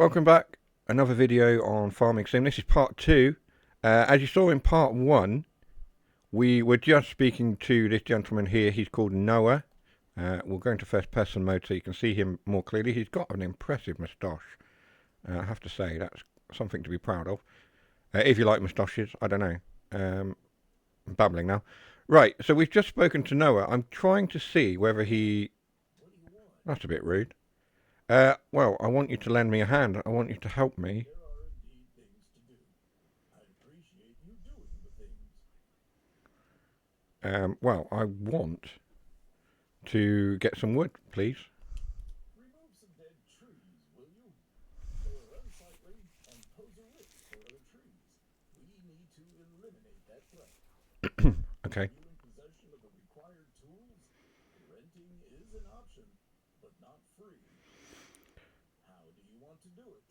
Welcome back. Another video on farming sim. This is part 2. As you saw in part 1, we were just speaking to this gentleman here. He's called Noah. We'll go into first person mode so you can see him more clearly. He's got an impressive moustache. I have to say, that's something to be proud of. If you like moustaches, I don't know. I'm babbling now. Right, so we've just spoken to Noah. I'm trying to see whether he... That's a bit rude. Well, I want you to lend me a hand. I want you to help me. Well, I want to get some wood, please. Remove some dead trees, will you? They are unsightly and pose a risk for other trees. We need to eliminate that threat. Okay. Are you in possession of the required tools? Renting is an option, but not free. How do you want to do it?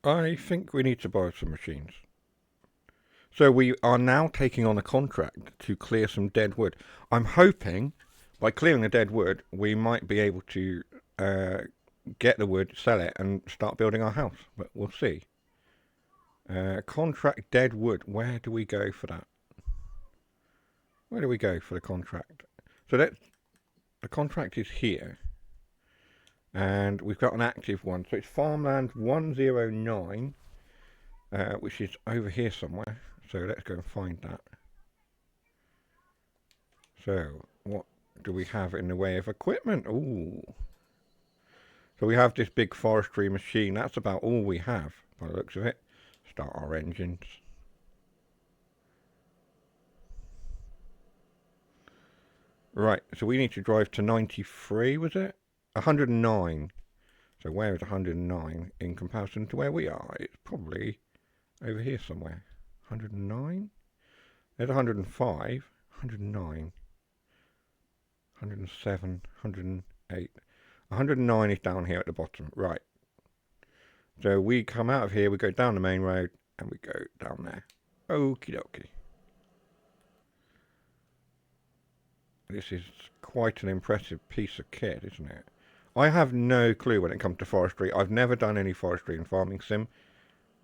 I think we need to borrow some machines. So we are now taking on a contract to clear some dead wood. I'm hoping by clearing the dead wood, we might be able to get the wood, sell it, and start building our house. But we'll see. Contract dead wood. Where do we go for that? Where do we go for the contract? So the contract is here. And we've got an active one. So it's farmland 109, which is over here somewhere. So let's go and find that. So what do we have in the way of equipment? Ooh. So we have this big forestry machine. That's about all we have by the looks of it. Start our engines. Right, so we need to drive to 93, was it? 109. So where is 109 in comparison to where we are? It's probably over here somewhere. 109? There's 105, 109, 107, 108. 109 is down here at the bottom. Right. So we come out of here, we go down the main road, and we go down there. Okie dokie. This is quite an impressive piece of kit, isn't it? I have no clue when it comes to forestry. I've never done any forestry and farming sim.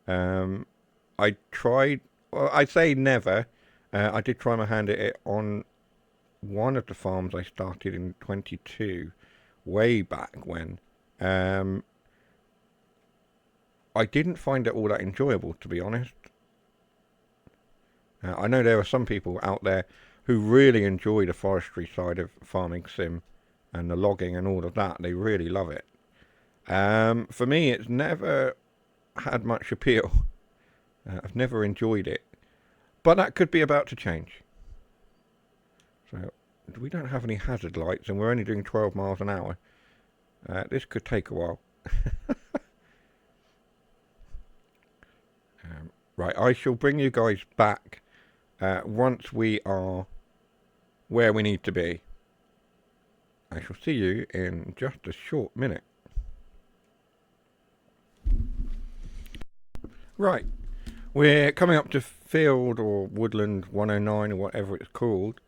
I tried, well, I say never. I did try my hand at it on one of the farms I started in 22, way back when. I didn't find it all that enjoyable, to be honest. I know there are some people out there who really enjoy the forestry side of farming sim and the logging and all of that. They really love it. For me, it's never had much appeal. I've never enjoyed it. But that could be about to change. So, we don't have any hazard lights and we're only doing 12 miles an hour. This could take a while. Right, I shall bring you guys back once we are where we need to be. I shall see you in just a short minute. Right, we're coming up to field or woodland 109 or whatever it's called.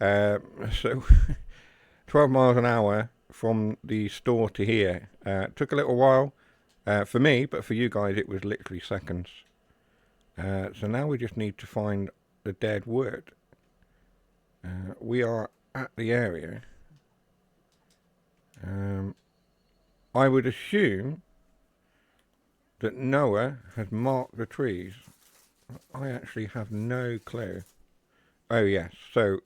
So 12 miles an hour from the store to here. Took a little while for me, but for you guys it was literally seconds. So now we just need to find the dead wood. We are at the area. I would assume that Noah has marked the trees. I actually have no clue. Oh yes, so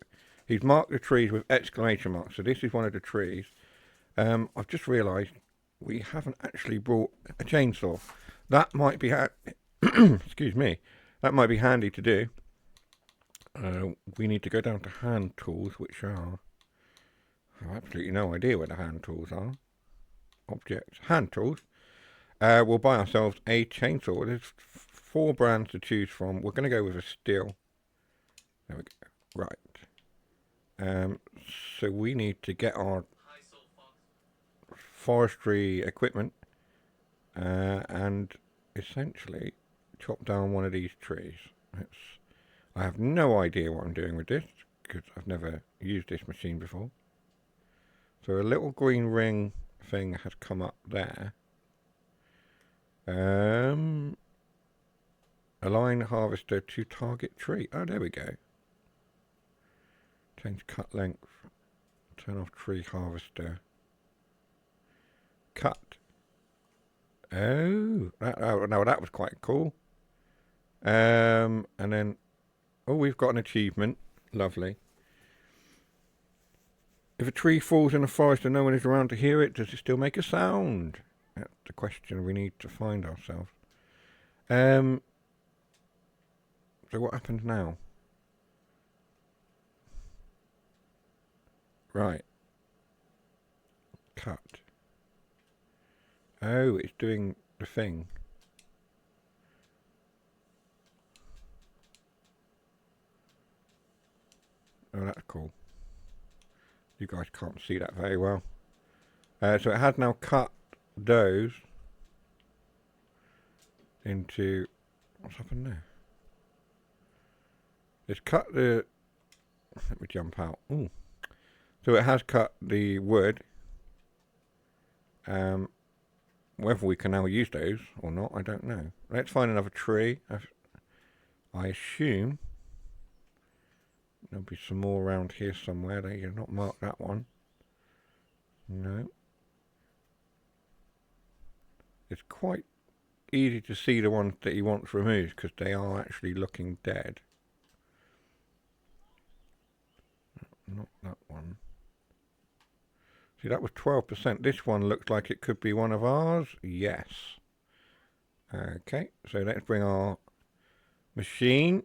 he's marked the trees with exclamation marks. So this is one of the trees. I've just realised we haven't actually brought a chainsaw. That might be excuse me. That might be handy to do. We need to go down to hand tools, which are... I have absolutely no idea where the hand tools are. Objects. Hand tools. We'll buy ourselves a chainsaw. There's 4 brands to choose from. We're going to go with a steel. There we go. Right. So we need to get our forestry equipment and essentially chop down one of these trees. I have no idea what I'm doing with this because I've never used this machine before. So a little green ring thing has come up there. Align harvester to target tree. Oh, there we go. Change cut length. Turn off tree harvester. Cut. Oh, no, that was quite cool. And then, oh, we've got an achievement. Lovely. If a tree falls in a forest and no one is around to hear it, does it still make a sound? That's the question we need to find ourselves. So what happens now? Right. Cut. Oh, it's doing the thing. Oh, that's cool. You guys can't see that very well. So it has now cut those into... What's happened there? It's cut the... Let me jump out. Ooh. So it has cut the wood. Whether we can now use those or not, I don't know. Let's find another tree. I assume there'll be some more around here somewhere. They have not marked that one. No. It's quite easy to see the ones that he wants removed because they are actually looking dead. Not that one. See, that was 12%. This one looks like it could be one of ours. Yes. Okay, so let's bring our machine.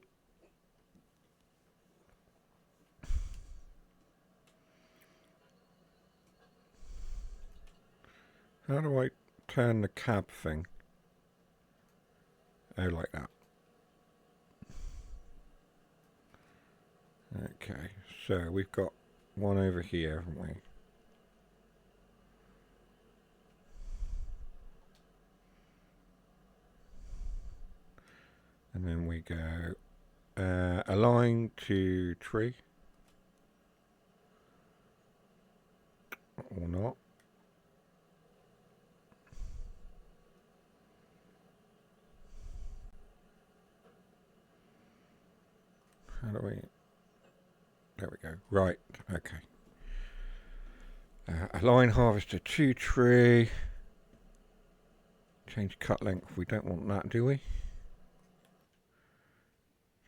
How do I turn the cab thing? Oh, like that. Okay, so we've got one over here, haven't we? And then we go align to tree. Or not. How do we... There we go. Right, okay. Align harvester to tree. Change cut length. We don't want that, do we?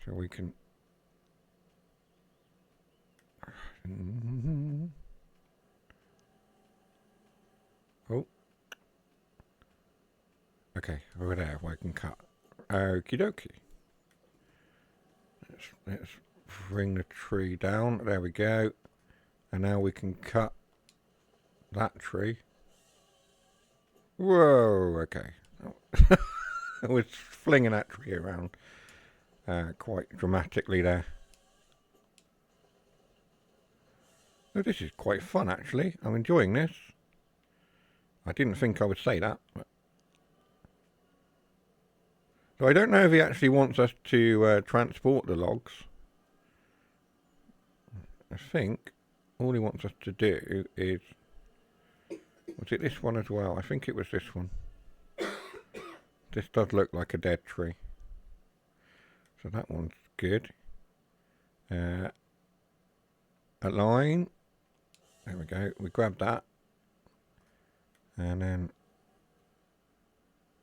So we can... Oh. Okay, over there, I can cut. Okie dokie. Let's bring the tree down. There we go. And now we can cut that tree. Whoa, okay. I was flinging that tree around quite dramatically there. Oh, this is quite fun, actually. I'm enjoying this. I didn't think I would say that. But... So I don't know if he actually wants us to transport the logs. I think all he wants us to do is... Was it this one as well? I think it was this one. This does look like a dead tree. So that one's good. Align. There we go. We grab that. And then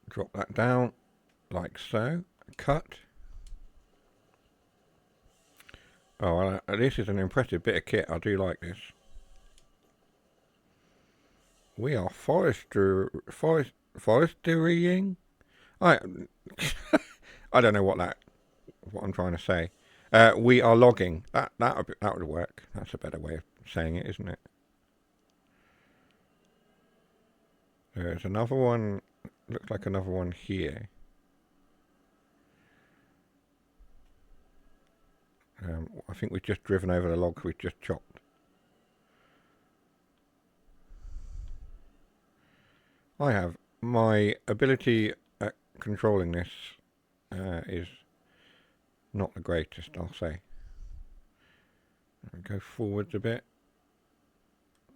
drop that down like so. Cut. Oh, well, this is an impressive bit of kit. I do like this. We are foresterying. I don't know what I'm trying to say. We are logging. That would work. That's a better way of saying it, isn't it? There's another one. Looks like another one here. I think we've just driven over the logs we've just chopped. I have my ability at controlling this is not the greatest, I'll say. Go forwards a bit.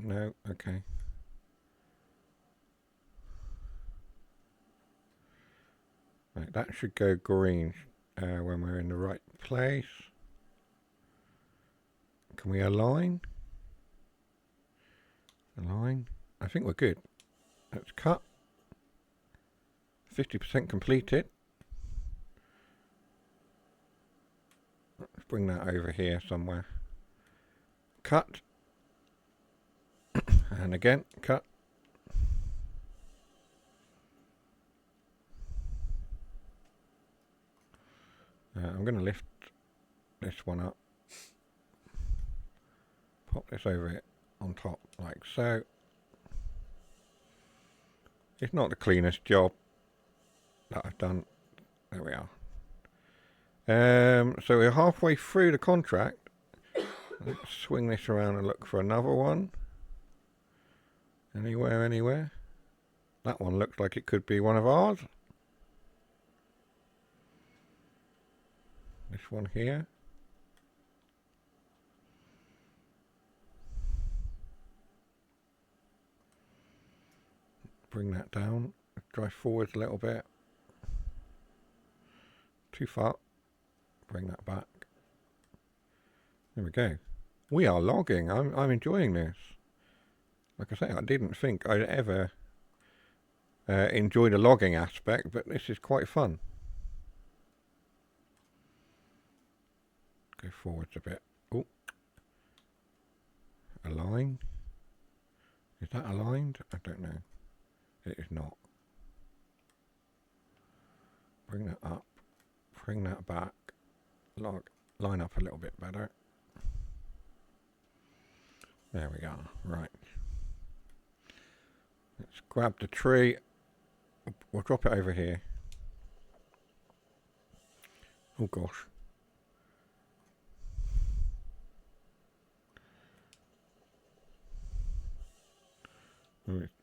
No, okay. Right, that should go green when we're in the right place. Can we align? Align. I think we're good. Let's cut. 50% completed. Let's bring that over here somewhere. Cut. And again, cut. I'm going to lift this one up. Pop this over it on top like so. It's not the cleanest job that I've done. There we are. So we're halfway through the contract. Let's swing this around and look for another one. Anywhere, anywhere. That one looks like it could be one of ours. This one here. Bring that down. Drive forwards a little bit. Too far. Bring that back. There we go. We are logging. I'm enjoying this. Like I say, I didn't think I'd ever enjoy the logging aspect, but this is quite fun. Go forwards a bit. Oh. Align. Is that aligned? I don't know. It is not. Bring that up. Bring that back. Line up a little bit better. There we are. Right. Let's grab the tree. We'll drop it over here. Oh gosh.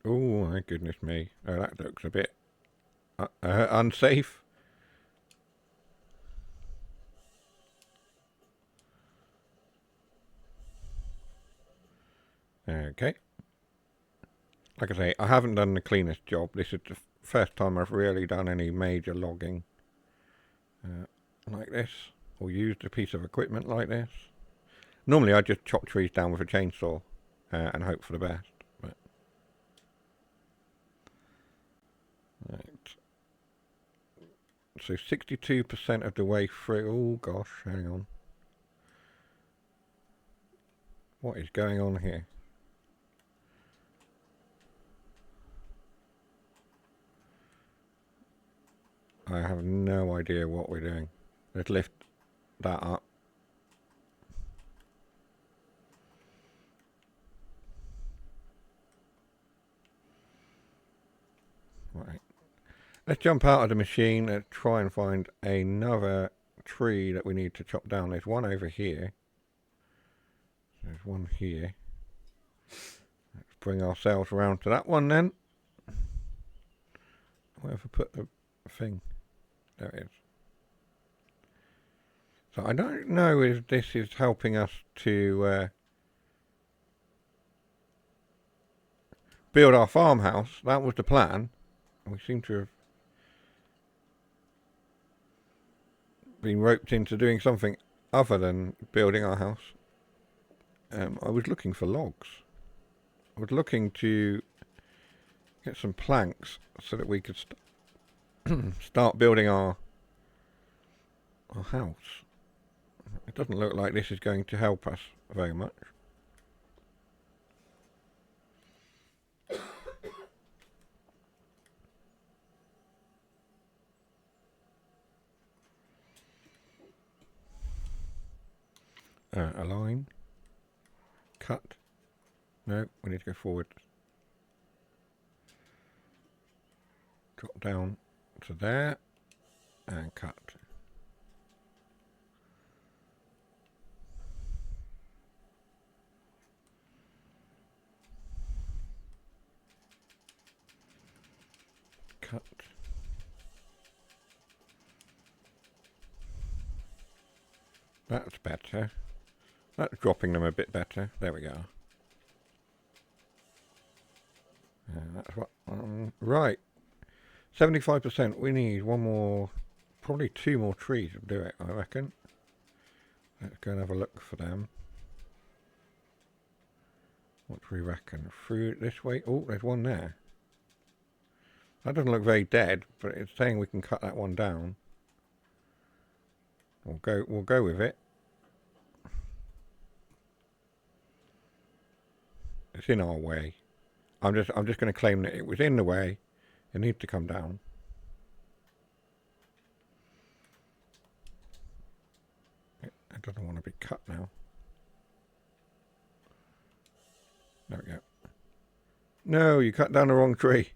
Oh my goodness me. Oh, that looks a bit unsafe. Okay. Like I say, I haven't done the cleanest job. This is the first time I've really done any major logging like this, or used a piece of equipment like this. Normally I just chop trees down with a chainsaw and hope for the best. But right. So 62% of the way through. Oh gosh, hang on. What is going on here? I have no idea what we're doing. Let's lift that up. Right. Let's jump out of the machine and try and find another tree that we need to chop down. There's one over here. There's one here. Let's bring ourselves around to that one then. Where have I put the thing? There it is. So I don't know if this is helping us to build our farmhouse. That was the plan. We seem to have been roped into doing something other than building our house. I was looking for logs. I was looking to get some planks so that we could start building our house. It doesn't look like this is going to help us very much. Align. Cut. No, we need to go forward. Drop down to there and cut. Cut. That's better. That's dropping them a bit better. There we go. That's what. Right. 75%. We need one more, probably 2 more trees to do it, I reckon. Let's go and have a look for them. What do we reckon? Through this way? Oh, there's one there. That doesn't look very dead, but it's saying we can cut that one down. We'll go with it. It's in our way. I'm just going to claim that it was in the way. It needs to come down. It doesn't want to be cut now. There we go. No, you cut down the wrong tree.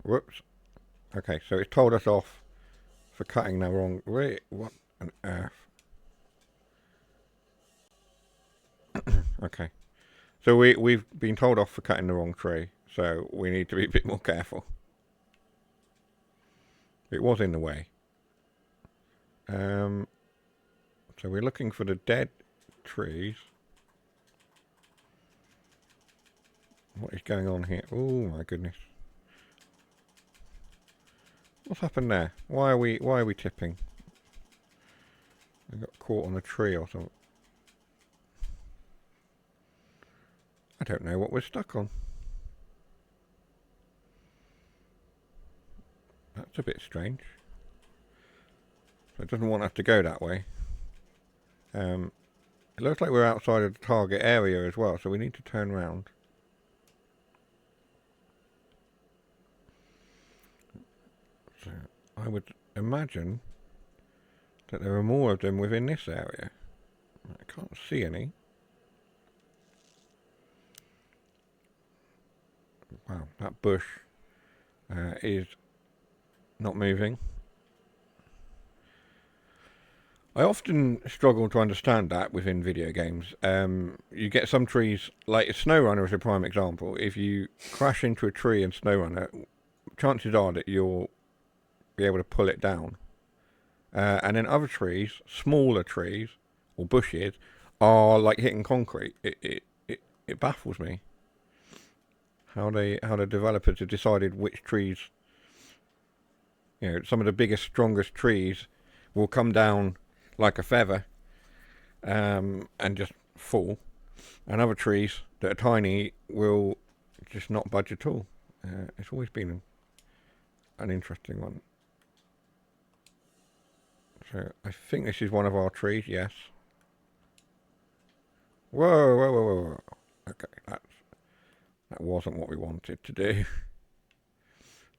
Whoops. Okay, so it's told us off for cutting the wrong... Wait, what on earth? Okay. So we've been told off for cutting the wrong tree, so we need to be a bit more careful. It was in the way. So we're looking for the dead trees. What is going on here? Oh my goodness. What's happened there? Why are we tipping? We got caught on a tree or something. I don't know what we're stuck on. That's a bit strange. So it doesn't want us to go that way. It looks like we're outside of the target area as well, so we need to turn around. So I would imagine that there are more of them within this area. I can't see any. Wow, that bush is not moving. I often struggle to understand that within video games. You get some trees, like SnowRunner is a prime example. If you crash into a tree in SnowRunner, chances are that you'll be able to pull it down. And then other trees, smaller trees or bushes, are like hitting concrete. It baffles me how the developers have decided which trees. You know, some of the biggest, strongest trees will come down like a feather and just fall, and other trees that are tiny will just not budge at all. It's always been an interesting one. So I think this is one of our trees, yes. Whoa, whoa, whoa, whoa, whoa. Okay, that wasn't what we wanted to do.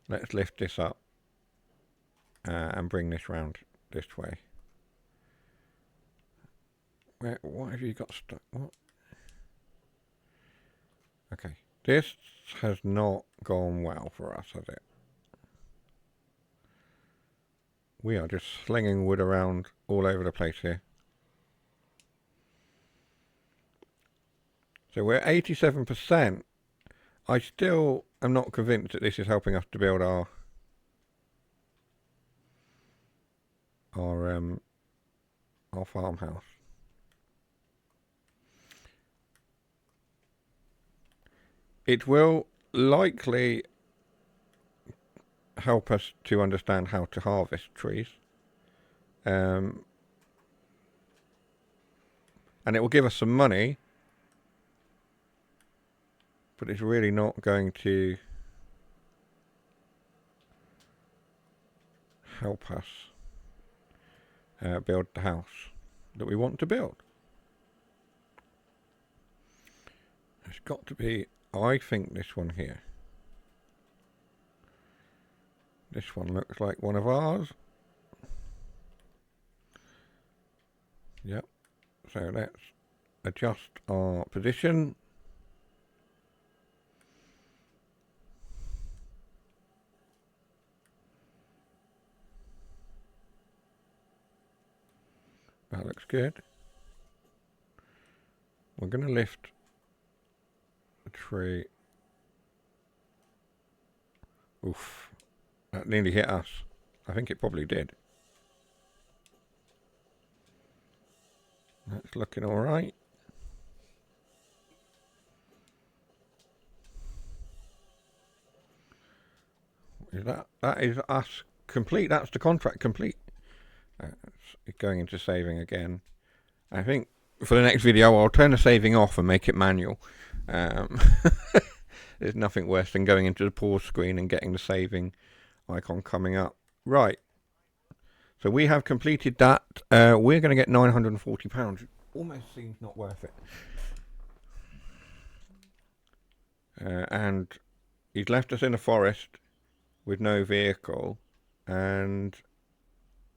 Let's lift this up and bring this round this way. What have you got stuck? What? Okay, this has not gone well for us, has it? We are just slinging wood around all over the place here. So we're 87%. I still am not convinced that this is helping us to build our farmhouse. It will likely help us to understand how to harvest trees. And it will give us some money, but it's really not going to help us build the house that we want to build. It's got to be, I think, this one here. This one looks like one of ours. Yep. So let's adjust our position. That looks good. We're going to lift the tree. Oof. That nearly hit us. I think it probably did. That's looking all right. That is us complete. That's the contract complete. It's going into saving again. I think for the next video I'll turn the saving off and make it manual. There's nothing worse than going into the pause screen and getting the saving icon coming up. Right. So we have completed that. We're going to get £940. Almost seems not worth it. And he's left us in a forest with no vehicle, and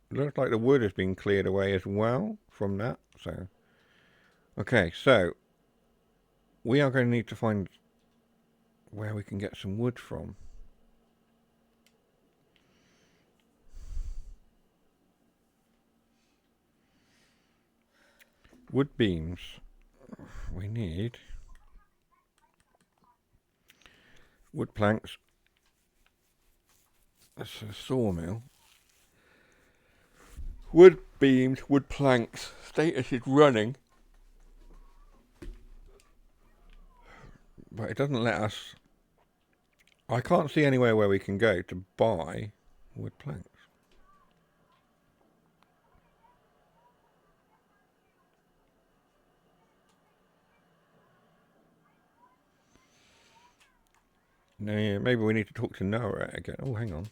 it looks like the wood has been cleared away as well from that. So, okay, so we are going to need to find where we can get some wood from. Wood beams. We need wood planks. That's a sawmill. Wood beams, wood planks. Status is running. But it doesn't let us... I can't see anywhere where we can go to buy wood planks. No, yeah, maybe we need to talk to Noah again. Oh, hang on.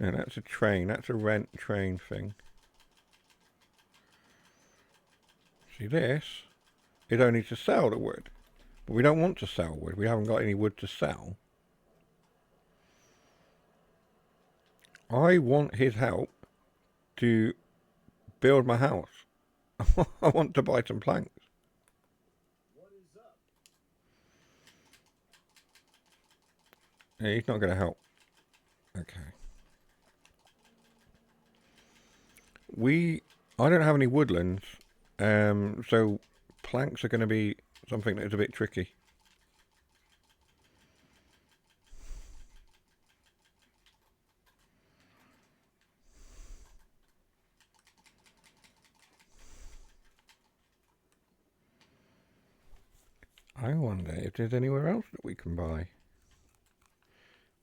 No, that's a train. That's a rent train thing. See, this is only to sell the wood. But we don't want to sell wood. We haven't got any wood to sell. I want his help to build my house. I want to buy some planks. What is up? Yeah, he's not going to help. Okay. I don't have any woodlands, so planks are going to be something that's a bit tricky. I wonder if there's anywhere else that we can buy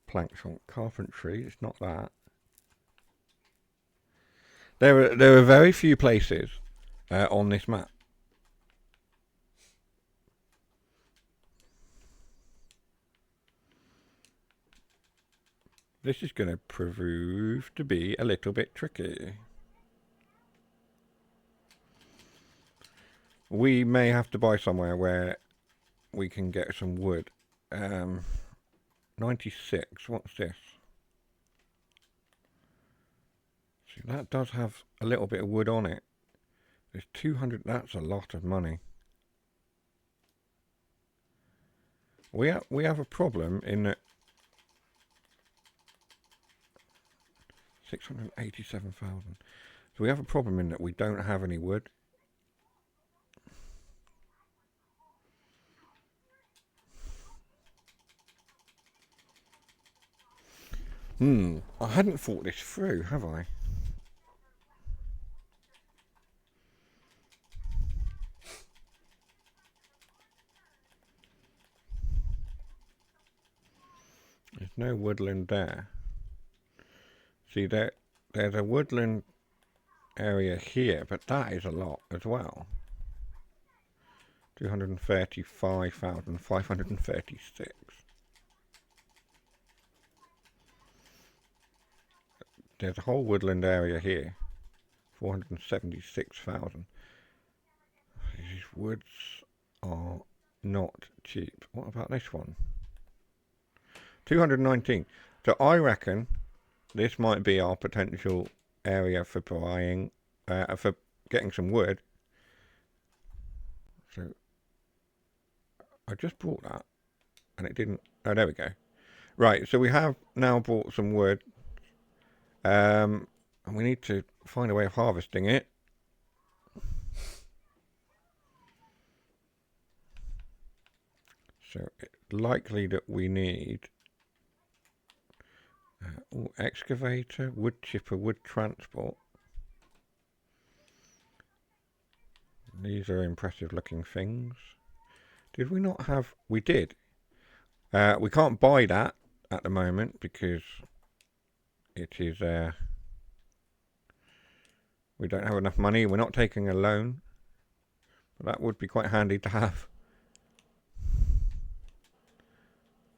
planks from. Carpentry, it's not that. There are very few places on this map. This is going to prove to be a little bit tricky. We may have to buy somewhere where we can get some wood. 96, what's this? See, that does have a little bit of wood on it. There's 200, that's a lot of money. We have a problem in that 687,000. So we have a problem in that we don't have any wood. I hadn't thought this through, have I? There's no woodland there. See, there's a woodland area here, but that is a lot as well. 235,536. There's a whole woodland area here. 476,000. These woods are not cheap. What about this one? 219. So I reckon this might be our potential area for buying, for getting some wood. So I just bought that and it didn't. Oh, there we go. Right, so we have now bought some wood. And we need to find a way of harvesting it. So it's likely that we need excavator, wood chipper, wood transport. These are impressive looking things. Did we not have... We did. We can't buy that at the moment because it is we don't have enough money. We're not taking a loan, but that would be quite handy to have.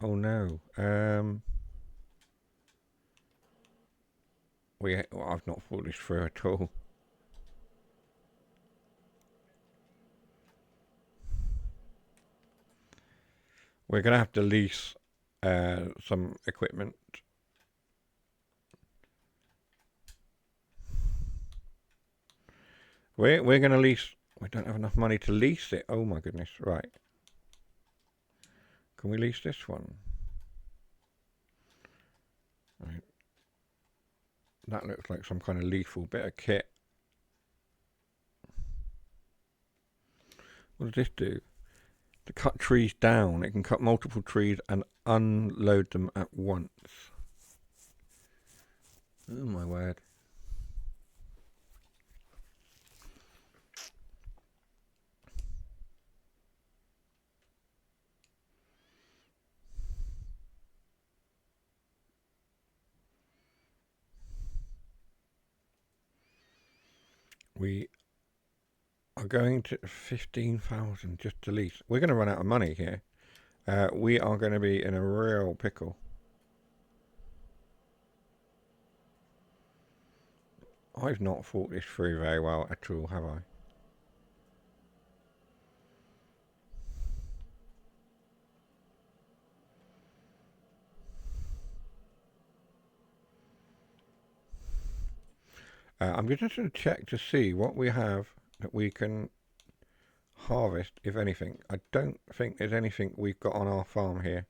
Oh no. I've not thought this through at all. We're going to have to lease some equipment. We're going to lease. We don't have enough money to lease it. Oh my goodness! Right. Can we lease this one? Right. That looks like some kind of lethal bit of kit. What does this do? To cut trees down, it can cut multiple trees and unload them at once. Oh my word. We are going to 15,000 just to lease. We're going to run out of money here. We are going to be in a real pickle. I've not thought this through very well at all, have I? I'm just going to check to see what we have that we can harvest, if anything. I don't think there's anything we've got on our farm here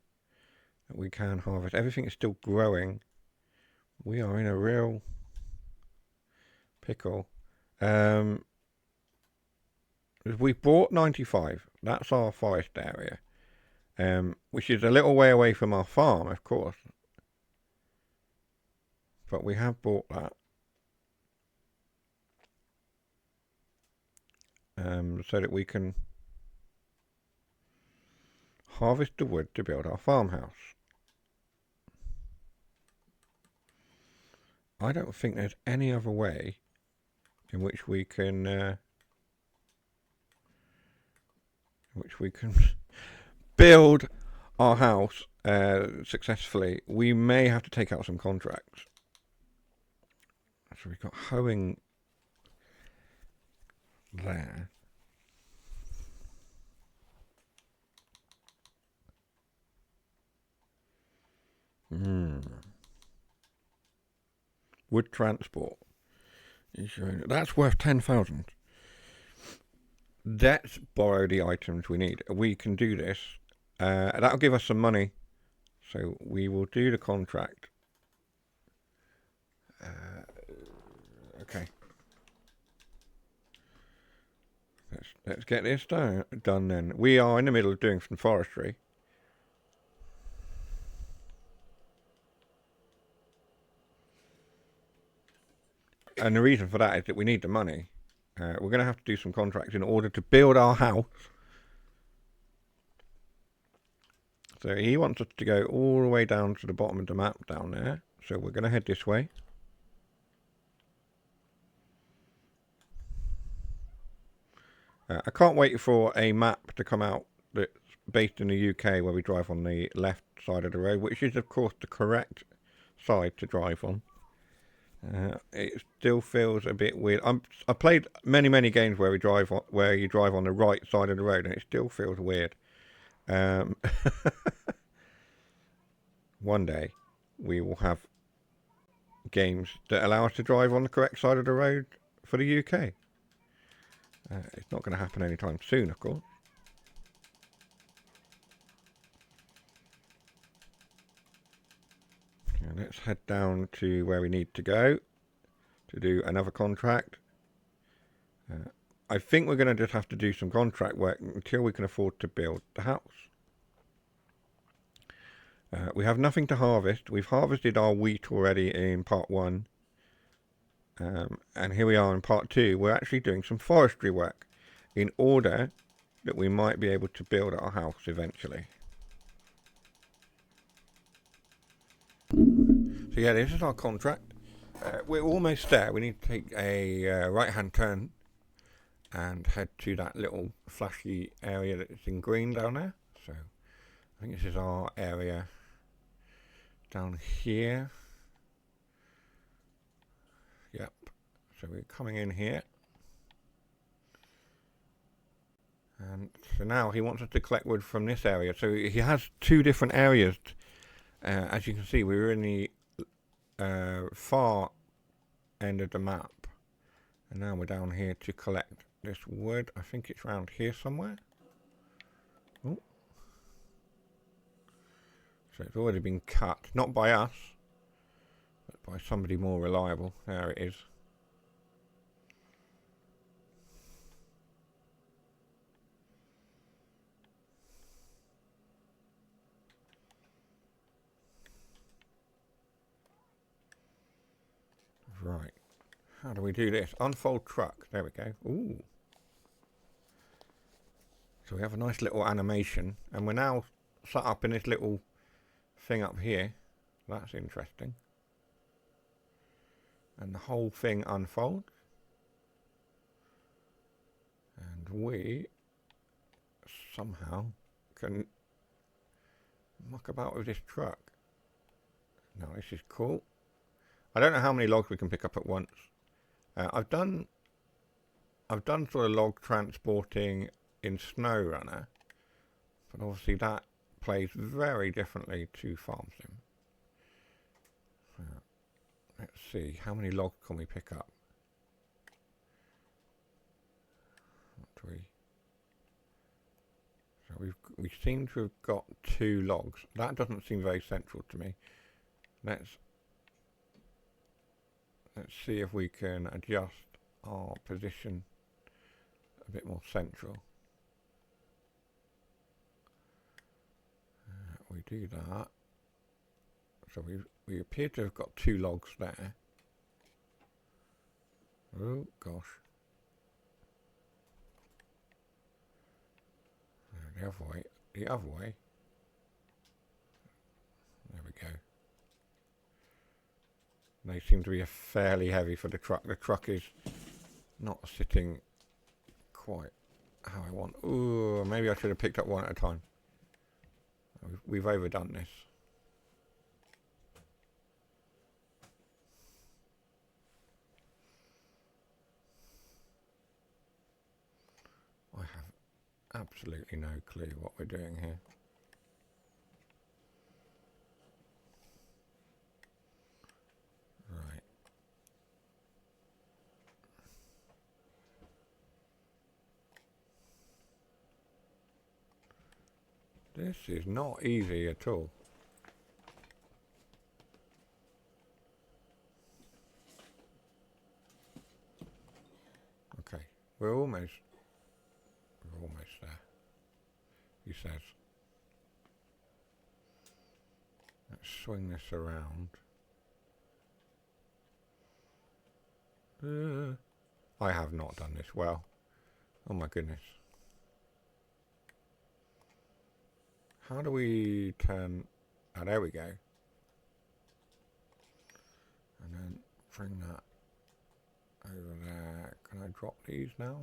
that we can harvest. Everything is still growing. We are in a real pickle. We bought 95. That's our forest area, which is a little way away from our farm, of course. But we have bought that. So that we can harvest the wood to build our farmhouse. I don't think there's any other way in which we can build our house successfully. We may have to take out some contracts. So we've got hoeing there. Wood transport. That's worth 10,000. Let's borrow the items we need. We can do this. That'll give us some money. So we will do the contract. Okay. Let's get this done then. We are in the middle of doing some forestry. And the reason for that is that we need the money. We're going to have to do some contracts in order to build our house. So he wants us to go all the way down to the bottom of the map down there. So we're going to head this way. I can't wait for a map to come out that's based in the UK where we drive on the left side of the road, which is of course the correct side to drive on. It still feels a bit weird. I played many games where you drive on the right side of the road, and it still feels weird. One day we will have games that allow us to drive on the correct side of the road for the UK. It's not going to happen anytime soon, of course. And let's head down to where we need to go to do another contract. I think we're going to just have to do some contract work until we can afford to build the house. We have nothing to harvest. We've harvested our wheat already in part 1. And here we are in part 2. We're actually doing some forestry work in order that we might be able to build our house eventually. So yeah, this is our contract. We're almost there. We need to take a right-hand turn and head to that little flashy area that's in green down there. So I think this is our area down here. Yep. So we're coming in here. And so now he wants us to collect wood from this area. So he has two different areas. As you can see, we were in the far end of the map. And now we're down here to collect this wood. I think it's around here somewhere. Oh. So it's already been cut. Not by us, but by somebody more reliable. There it is. Right. How do we do this? Unfold truck. There we go. Ooh. So we have a nice little animation. And we're now set up in this little thing up here. That's interesting. And the whole thing unfolds. And we somehow can muck about with this truck. Now this is cool. I don't know how many logs we can pick up at once. I've done sort of log transporting in SnowRunner, but obviously that plays very differently to Farm Sim. Let's see, how many logs can we pick up? What do we? So we seem to have got 2 logs. That doesn't seem very central to me. Let's see if we can adjust our position a bit more central. We do that. So we appear to have got 2 logs there. Oh gosh. The other way. The other way. There we go. They seem to be fairly heavy for the truck. The truck is not sitting quite how I want. Ooh, maybe I should have picked up one at a time. We've overdone this. I have absolutely no clue what we're doing here. Right. This is not easy at all. Okay, we're almost there, he says. Let's swing this around. I have not done this well. Oh my goodness. How do we turn... Oh, there we go. And then bring that over there. Can I drop these now?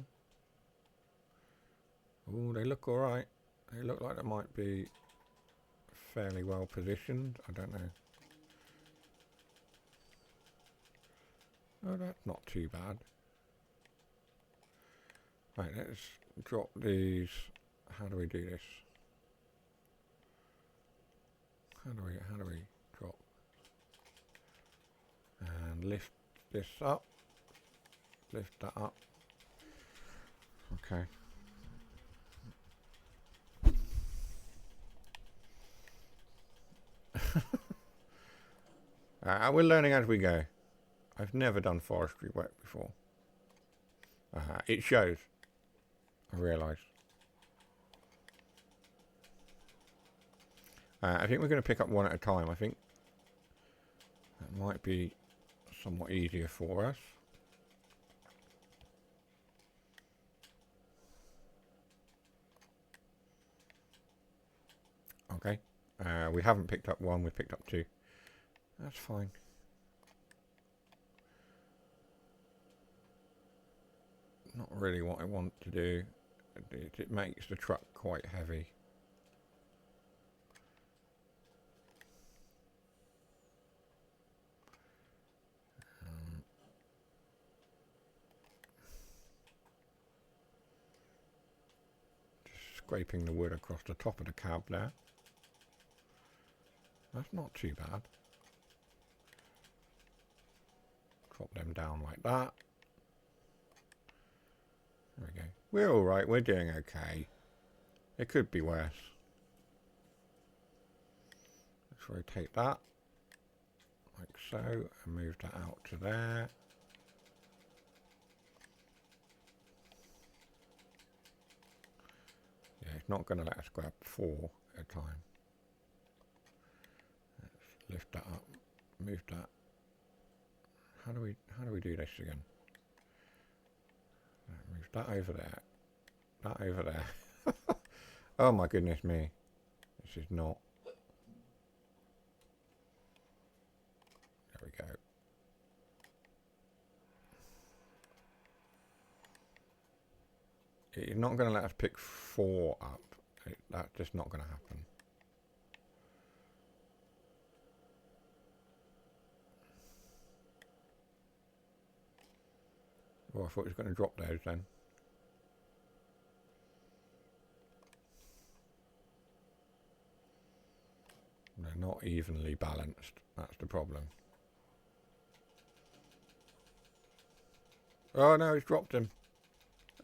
Oh, they look alright. They look like they might be fairly well positioned. I don't know. Oh, that's not too bad. Right, let's drop these. How do we do this? How do we drop? And lift this up. Lift that up. Okay. We're learning as we go. I've never done forestry work before. It shows. I realise. I think we're going to pick up one at a time. I think that might be somewhat easier for us. Okay. We haven't picked up one, we've picked up 2. That's fine. not really what I want to do. It makes the truck quite heavy. Just scraping the wood across the top of the cab there. That's not too bad. Drop them down like that. There we go. We're alright, we're doing okay. It could be worse. Let's rotate that. Like so, and move that out to there. Yeah, it's not going to let us grab 4 at a time. Let's lift that up, move that. How do we do this again? Move that over there. That over there. Oh my goodness me. This is not. There we go. It's not going to let us pick 4 up. That's just not going to happen. Oh, I thought it was going to drop those then. They're not evenly balanced. That's the problem. Oh no, it's dropped him.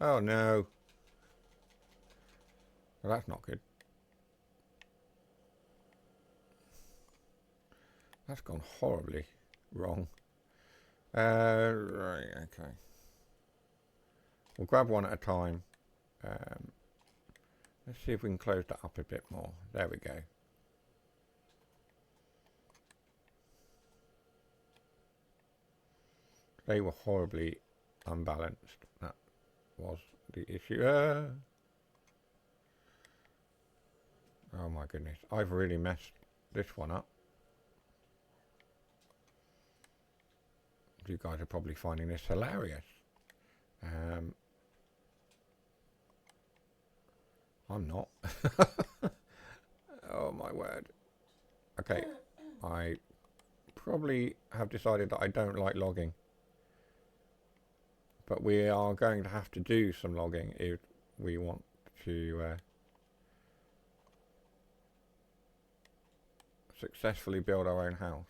Oh no. Well, that's not good. That's gone horribly wrong. Right, okay. We'll grab one at a time. Let's see if we can close that up a bit more. There we go. They were horribly unbalanced. That was the issue. Oh my goodness. I've really messed this one up. You guys are probably finding this hilarious. I'm not. Oh my word. Okay. I probably have decided that I don't like logging. But we are going to have to do some logging if we want to successfully build our own house.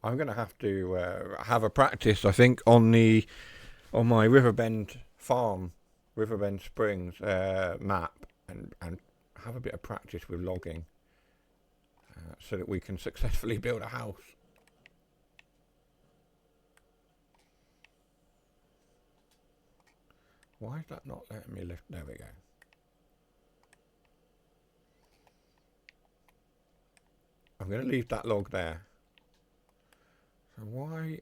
I'm going to have to have a practice, I think, on my Riverbend farm, Riverbend Springs map, and have a bit of practice with logging so that we can successfully build a house. Why is that not letting me lift? There we go. I'm going to leave that log there. So why?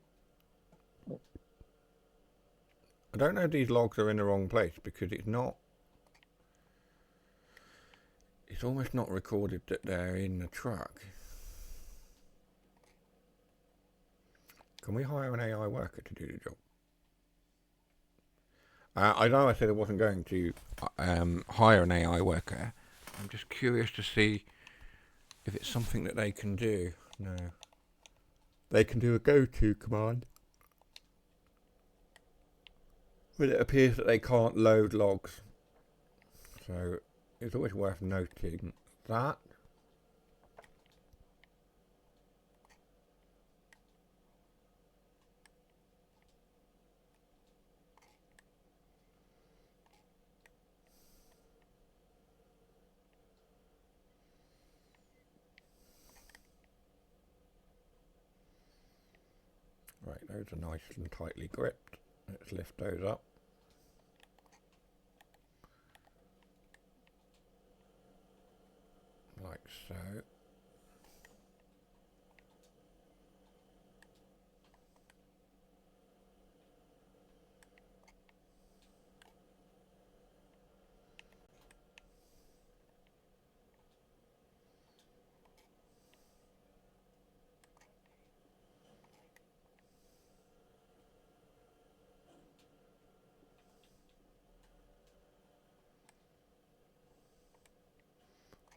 I don't know if these logs are in the wrong place because it's not. It's almost not recorded that they're in the truck. Can we hire an AI worker to do the job? I know I said I wasn't going to hire an AI worker. I'm just curious to see if it's something that they can do. No. They can do a go-to command. But it appears that they can't load logs. So it's always worth noting that. Right, those are nice and tightly gripped. Let's lift those up. Like so.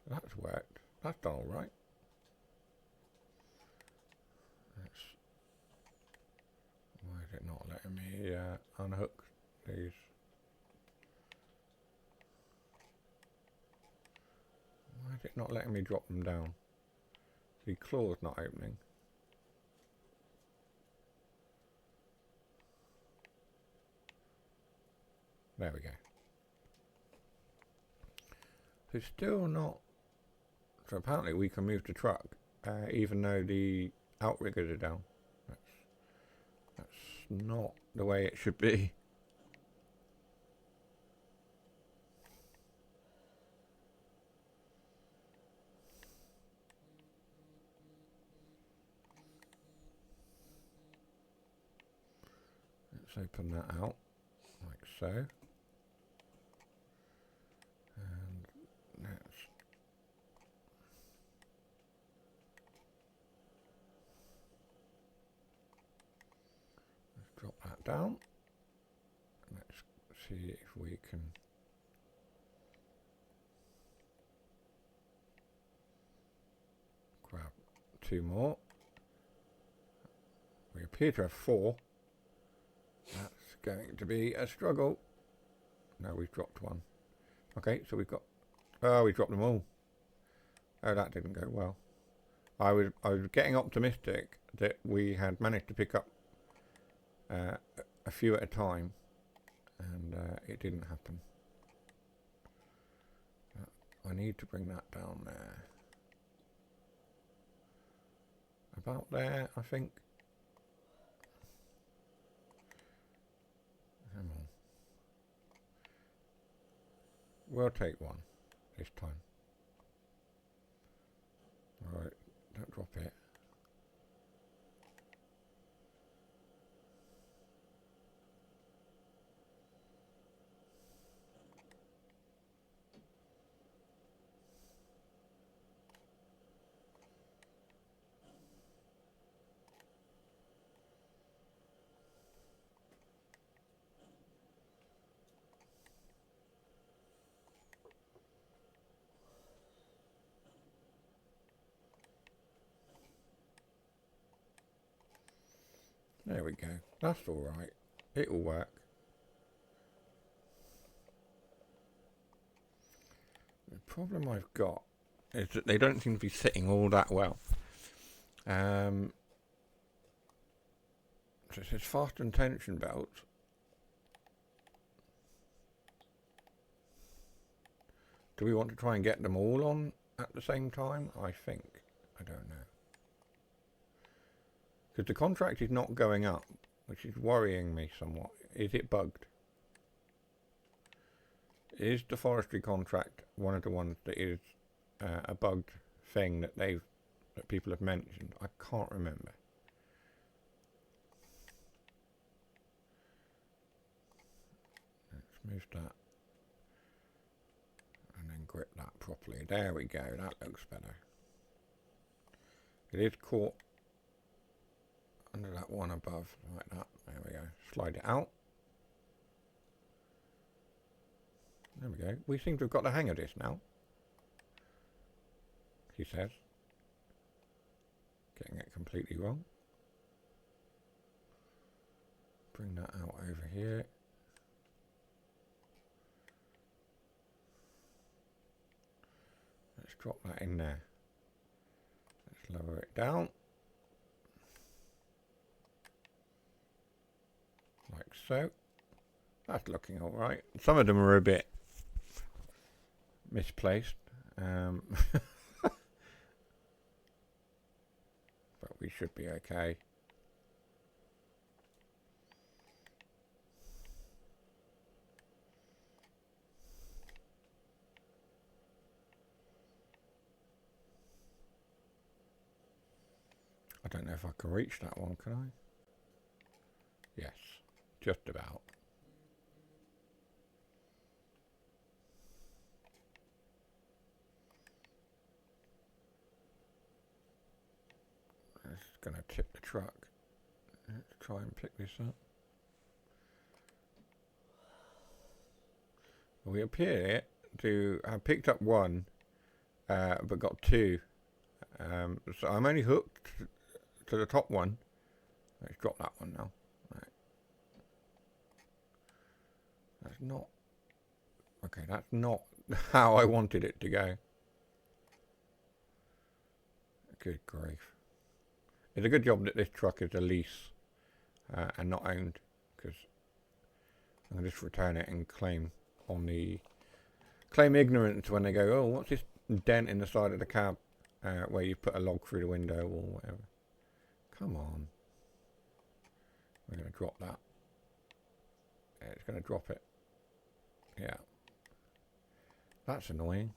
That's worked. That's done all right. Why is it not letting me unhook these? Why is it not letting me drop them down? The claw's not opening. There we go. It's still not. So apparently we can move the truck, even though the outriggers are down. That's not the way it should be. Let's open that out, like so. And let's drop that down. Let's see if we can grab 2 more. We appear to have 4. That's going to be a struggle. No, we've dropped 1. Okay, so we've got... Oh, we dropped them all. Oh, that didn't go well. I was getting optimistic that we had managed to pick up a few at a time, and it didn't happen. I need to bring that down there. About there, I think. Come on. We'll take 1 this time. Alright, don't drop it. There we go. That's alright. It'll work. The problem I've got is that they don't seem to be sitting all that well. So it says fasten tension belts. Do we want to try and get them all on at the same time? I think. I don't know. Because the contract is not going up, which is worrying me somewhat. Is it bugged? Is the forestry contract one of the ones that is a bugged thing that people have mentioned? I can't remember. Let's move that and then grip that properly. There we go. That looks better. It is caught under that one above, like that. There we go. Slide it out. There we go. We seem to have got the hang of this now, he says. Getting it completely wrong. Bring that out over here. Let's drop that in there. Let's lower it down. Like so. That's looking alright. Some of them are a bit misplaced. But we should be okay. I don't know if I can reach that one, can I? Yes, just about. It's going to tip the truck. Let's try and pick this up. We appear to have picked up one but got 2. So I'm only hooked to the top one. Let's drop that one now. Right. That's not... Okay, that's not how I wanted it to go. Good grief. It's a good job that this truck is a lease and not owned, because I can just return it and claim on the... Claim ignorance when they go, oh, what's this dent in the side of the cab where you put a log through the window or whatever. Come on. We're going to drop that. Yeah, it's going to drop it. Yeah. That's annoying.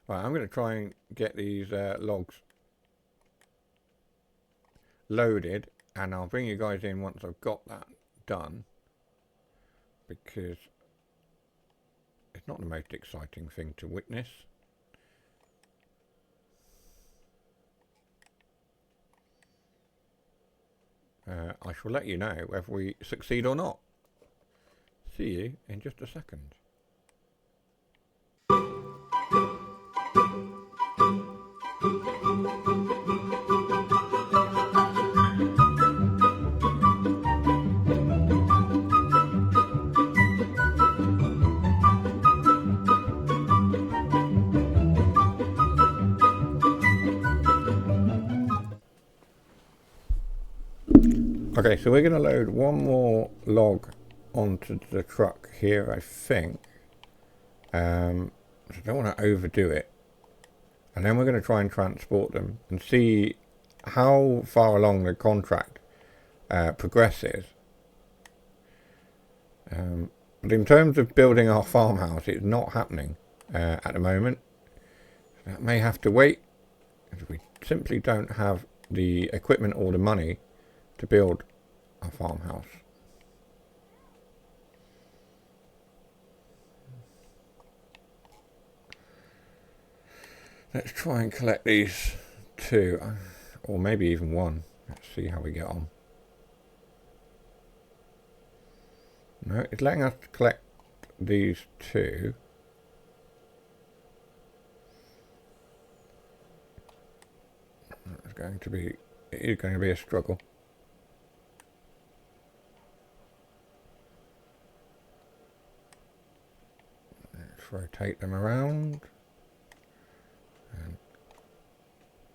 Right, I'm going to try and get these logs loaded, and I'll bring you guys in once I've got that done, because it's not the most exciting thing to witness. I shall let you know whether we succeed or not. See you in just a second. Okay, so we're going to load one more log onto the truck here, I think. I don't want to overdo it. And then we're going to try and transport them and see how far along the contract progresses. But in terms of building our farmhouse, it's not happening at the moment. That may have to wait, because we simply don't have the equipment or the money to build a farmhouse. Let's try and collect these 2, or maybe even 1. Let's see how we get on. No, it's letting us collect these 2. It is going to be a struggle. Let's rotate them around and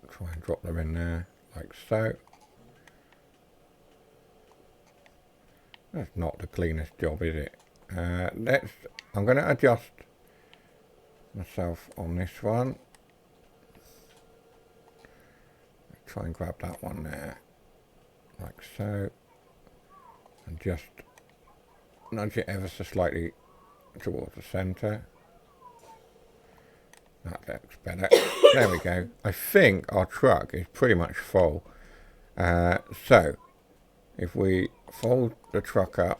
try and drop them in there like so. That's not the cleanest job, is it? I'm going to adjust myself on this one. Try and grab that one there, like so, and just nudge it ever so slightly towards the centre. That looks better. There we go. I think our truck is pretty much full. So, if we fold the truck up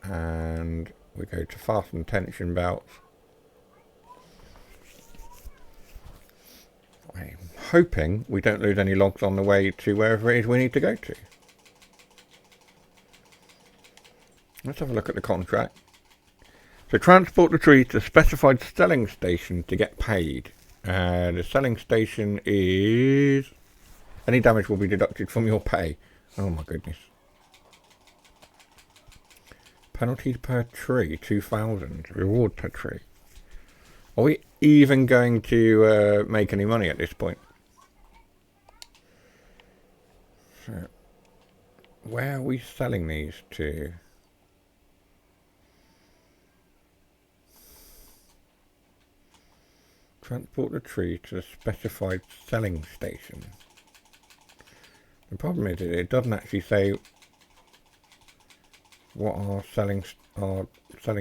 and we go to fasten tension belts, I'm hoping we don't lose any logs on the way to wherever it is we need to go to. Let's have a look at the contract. So transport the tree to a specified selling station to get paid. The selling station is... Any damage will be deducted from your pay. Oh my goodness. Penalties per tree, 2,000. Reward per tree. Are we even going to make any money at this point? So, where are we selling these to? Transport the tree to a specified selling station. The problem is that it doesn't actually say what our selling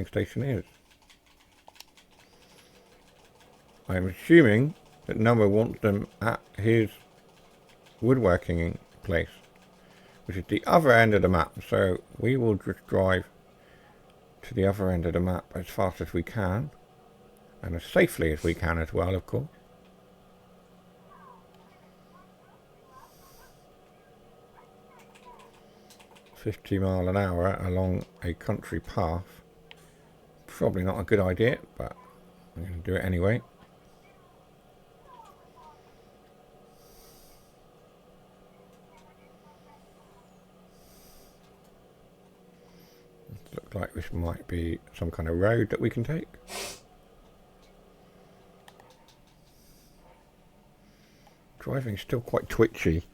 station is. I'm assuming that Noah wants them at his woodworking place, which is the other end of the map. So we will just drive to the other end of the map as fast as we can, and as safely as we can as well, of course. 50 mile an hour along a country path. Probably not a good idea, but I'm going to do it anyway. Looks like this might be some kind of road that we can take. Driving is still quite twitchy.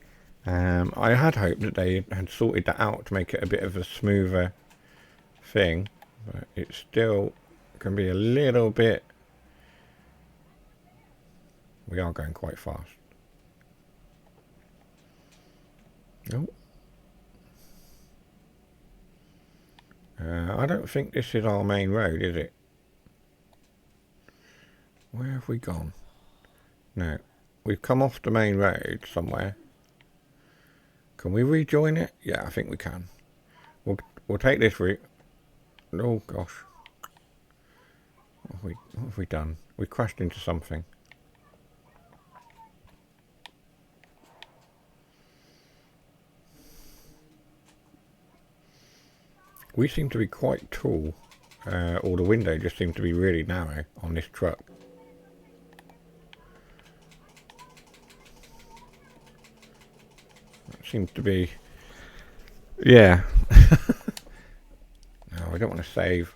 I had hoped that they had sorted that out to make it a bit of a smoother thing, but it still can be a little bit. We are going quite fast. Oh. I don't think this is our main road, is it? Where have we gone? No. We've come off the main road somewhere. Can we rejoin it? Yeah, I think we can. We'll take this route. Oh gosh. What have we done? We crashed into something. We seem to be quite tall, or the window just seems to be really narrow on this truck. That seems to be, yeah. No, I don't want to save.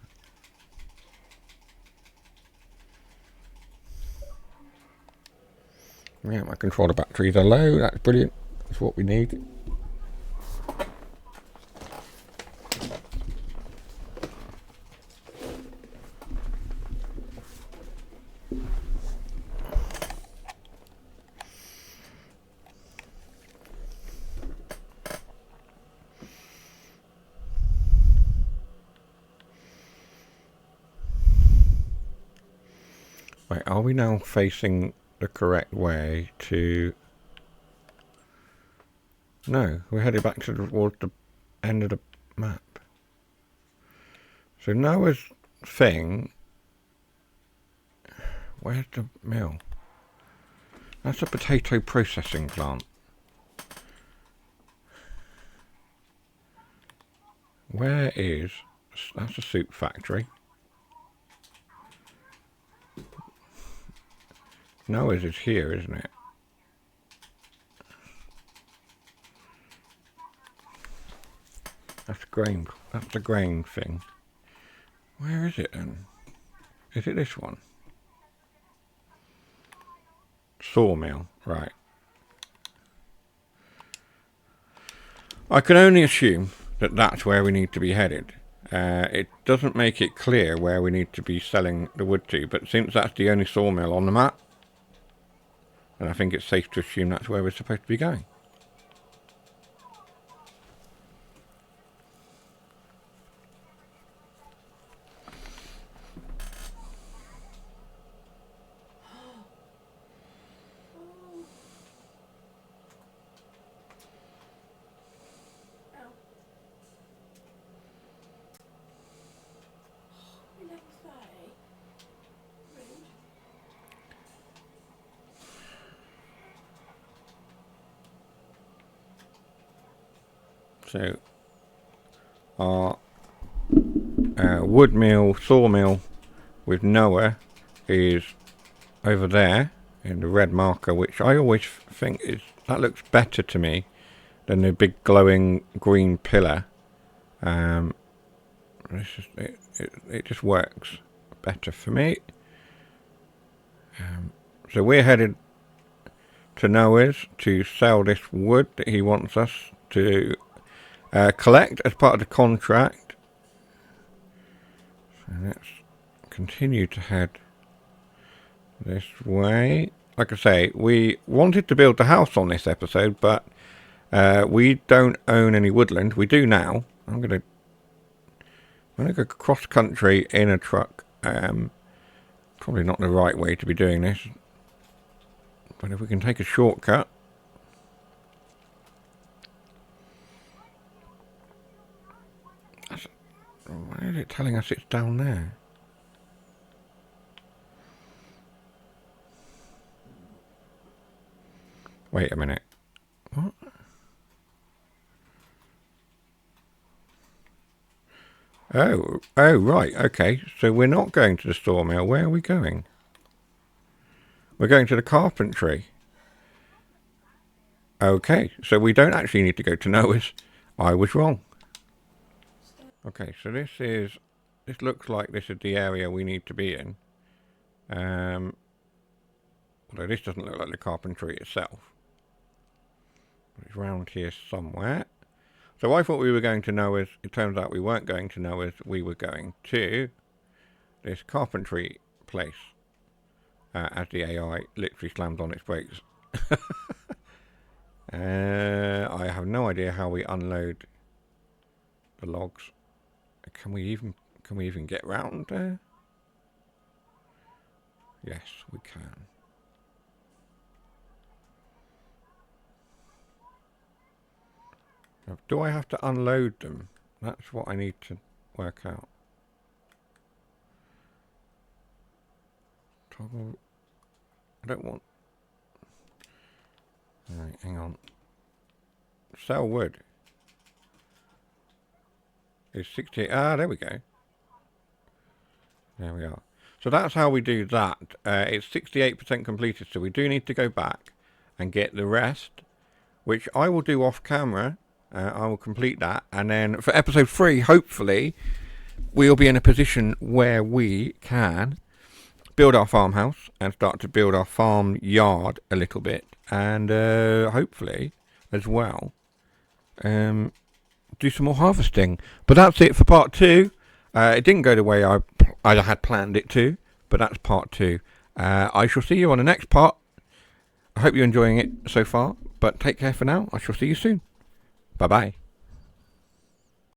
Yeah, my controller batteries are low. That's brilliant. That's what we need. Right, are we now facing the correct way to... No, we're headed back towards the end of the map. So Noah's thing... Where's the mill? That's a potato processing plant. Where is... That's a soup factory. Noah's is here, isn't it? That's grain. That's the grain thing. Where is it then? Is it this one? Sawmill, right. I can only assume that that's where we need to be headed. It doesn't make it clear where we need to be selling the wood to, but since that's the only sawmill on the map, then I think it's safe to assume that's where we're supposed to be going. So our wood mill, sawmill with Noah is over there in the red marker, which I always think is, that looks better to me than the big glowing green pillar. It just works better for me. So we're headed to Noah's to sell this wood that he wants us to collect as part of the contract. So let's continue to head this way. Like I say, we wanted to build the house on this episode, but we don't own any woodland. We do now. I'm gonna go cross country in a truck. Probably not the right way to be doing this, but if we can take a shortcut. Why is it telling us it's down there? Wait a minute. What? Oh, right, okay. So we're not going to the sawmill. Where are we going? We're going to the carpentry. Okay, so we don't actually need to go to Noah's. I was wrong. Okay, so this looks like this is the area we need to be in. Although this doesn't look like the carpentry itself. It's around here somewhere. So I thought we were going to Noah's. It turns out we weren't going to Noah's. We were going to this carpentry place. As the AI literally slams on its brakes. I have no idea how we unload the logs. Can we even get round there? Yes, we can. Now, do I have to unload them? That's what I need to work out. Toggle. I don't want. Alright, hang on. Sell wood. Is 60. Ah, there we go. There we are. So that's how we do that. It's 68% completed, so we do need to go back and get the rest, which I will do off camera. I will complete that, and then for episode 3, hopefully, we'll be in a position where we can build our farmhouse and start to build our farm yard a little bit, and hopefully, as well, do some more harvesting. But that's it for part 2. It didn't go the way I had planned it to, but that's part 2. I shall see you on the next part. I hope you're enjoying it so far, but take care for now. I shall see you soon. Bye-bye.